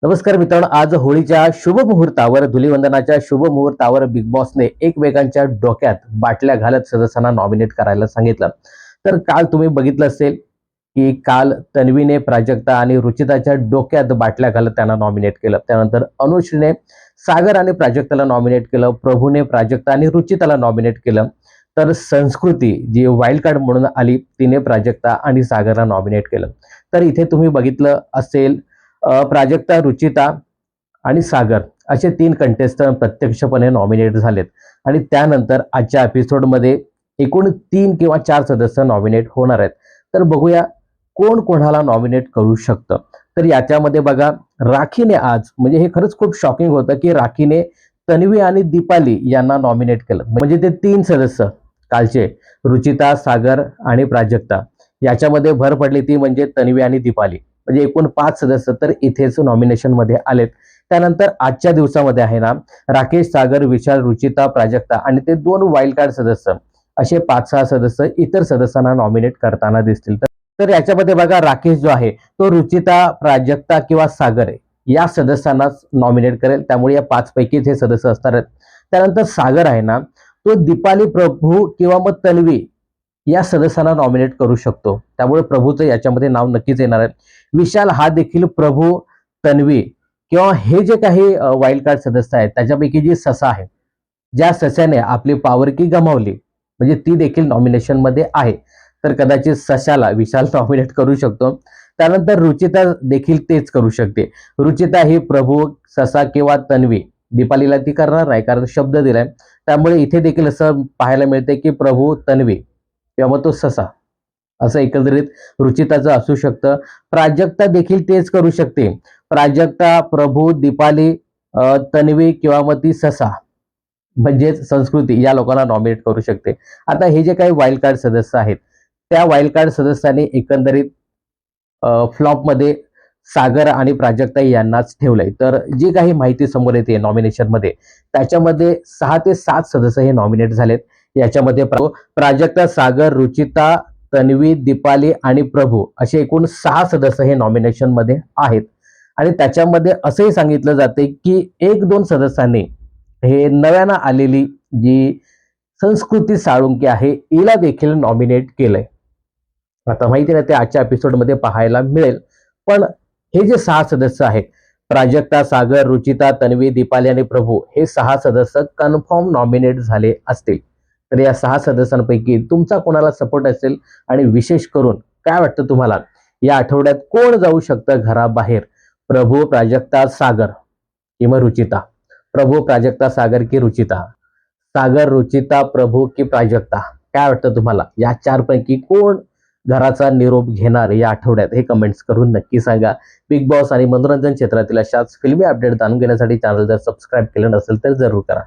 नमस्कार मित्रांनो, आज होळीच्या शुभ मुहूर्तावर, धुलीवंदनाच्या शुभ मुहूर्तावर बिग बॉसने एकमेकांच्या डोक्यात बाटल्या घालत सदस्यांना नॉमिनेट करायला सांगितलं. तर काल तुम्ही बघितलं असेल की काल तन्वीने प्राजक्ता आणि रुचिताच्या डोक्यात बाटल्या घालत त्यांना नॉमिनेट केलं. त्यानंतर अनुश्रीने सागर आणि प्राजक्ताला नॉमिनेट केलं. प्रभूने प्राजक्ता आणि रुचिताला नॉमिनेट केलं. तर संस्कृती जी वाईल्ड कार्ड म्हणून आली, तिने प्राजक्ता आणि सागरला नॉमिनेट केलं. तर इथे तुम्ही बघितलं असेल, प्राजक्ता, रुचिता आणि सागर असे 3 कंटेस्टंट प्रत्यक्षपणे नॉमिनेट झालेत आणि त्यानंतर आजच्या एपिसोडमध्ये एकूण 3 किंवा 4 सदस्य नॉमिनेट होणार आहेत. तर बघूया कोण कोणाला नॉमिनेट करू शकतं. तर याच्यामध्ये बघा, राखीने आज म्हणजे हे खरंच खूप शॉकिंग होतं की राखीने तन्वी आणि दीपाली यांना नॉमिनेट केलं. म्हणजे ते 3 सदस्य कालचे, रुचिता, सागर आणि प्राजक्ता, याच्यामध्ये भर पडली ती म्हणजे तन्वी आणि दीपाली. म्हणजे एकूण 5 सदस्य तर इथेच नॉमिनेशन मध्ये आलेत. त्यानंतर आजच्या दिवसामध्ये आहे ना, राकेश, सागर, विशाल, रुचिता, प्राजक्ता आणि ते 2 वाईल्ड कार्ड सदस्य, असे 5-6 सदस्य इतर सदस्यांना नॉमिनेट करताना दिसतील. तर याच्यामध्ये बघा, राकेश जो आहे तो रुचिता, प्राजक्ता किंवा सागर या सदस्यांनाच नॉमिनेट करेल. त्यामुळे या 5 पैकीच हे सदस्य असणार आहेत. त्यानंतर सागर आहे ना, तो दीपाली, प्रभू किंवा मग तन्वी या सदस्यांना नॉमिनेट करू शकतो. त्यामुळे प्रभूचं याच्यामध्ये नाव नक्कीच येणार आहे. विशाल हा देखील प्रभू, तन्वी किंवा हे जे काही वाईल्ड कार्ड सदस्य आहेत त्याच्यापैकी जी ससा आहे, ज्या सस्याने आपली पॉवर की गमावली, म्हणजे ती देखील नॉमिनेशन मध्ये आहे. तर कदाचित सशाला विशाल नॉमिनेट करू शकतो. त्यानंतर रुचिता देखील तेच करू शकते. रुचिता ही प्रभू, ससा किंवा तन्वी, दीपालीला ती करणार नाही कारण शब्द दिलाय. त्यामुळे इथे देखील असं पाहायला मिळते की प्रभू, तन्वी किंवा मग तो ससा, असं एकंदरीत रुचिताचं असू शकतं. प्राजक्ता देखील तेच करू शकते. प्राजक्ता, प्रभू, दीपाली, तन्वी किंवा मग ती ससा म्हणजेच संस्कृती या लोकांना नॉमिनेट करू शकते. आता हे जे काही वाईल्ड कार्ड सदस्य आहेत, त्या वाईल्ड कार्ड सदस्यांनी एकंदरीत फ्लॉपमध्ये सागर आणि प्राजक्ता यांनाच ठेवलंय. तर जी काही माहिती समोर येते नॉमिनेशन मध्ये, त्याच्यामध्ये 6 ते 7 सदस्य हे नॉमिनेट झालेत. याच्यामध्ये प्राजक्ता, सागर, रुचिता, तन्वी, दीपाली आणि प्रभू असे एकूण 6 सदस्य हे नॉमिनेशन मध्ये आहेत. आणि त्याच्यामध्ये असंही सांगितलं जाते की 1-2 सदस्यांनी हे नव्यानं आलेली जी संस्कृती साळुंके आहे, हिला देखील नॉमिनेट केलंय. आता माहिती नाही ते आजच्या एपिसोडमध्ये पाहायला मिळेल. पण हे जे 6 सदस्य आहेत, प्राजक्ता, सागर, रुचिता, तन्वी, दीपाली आणि प्रभू, हे 6 सदस्य कन्फर्म नॉमिनेट झाले असतील. तर या 6 सदस्यांपैकी तुमचा कोणाला सपोर्ट असेल आणि विशेष करून काय वाटतं तुम्हाला, या आठवड्यात कोण जाऊ शकतं घराबाहेर? प्रभू, प्राजक्ता, सागर किंवा रुचिता? प्रभू, प्राजक्ता, सागर की रुचिता? सागर, रुचिता, प्रभू की प्राजक्ता? काय वाटतं तुम्हाला, या 4 पैकी कोण घराचा निरोप घेणार या आठवड्यात? हे कमेंट्स करून नक्की सांगा. बिग बॉस आणि मनोरंजन क्षेत्रातील अशाच फिल्मी अपडेट जाणून घेण्यासाठी चॅनल जर सबस्क्राईब केलं नसेल तर जरूर करा.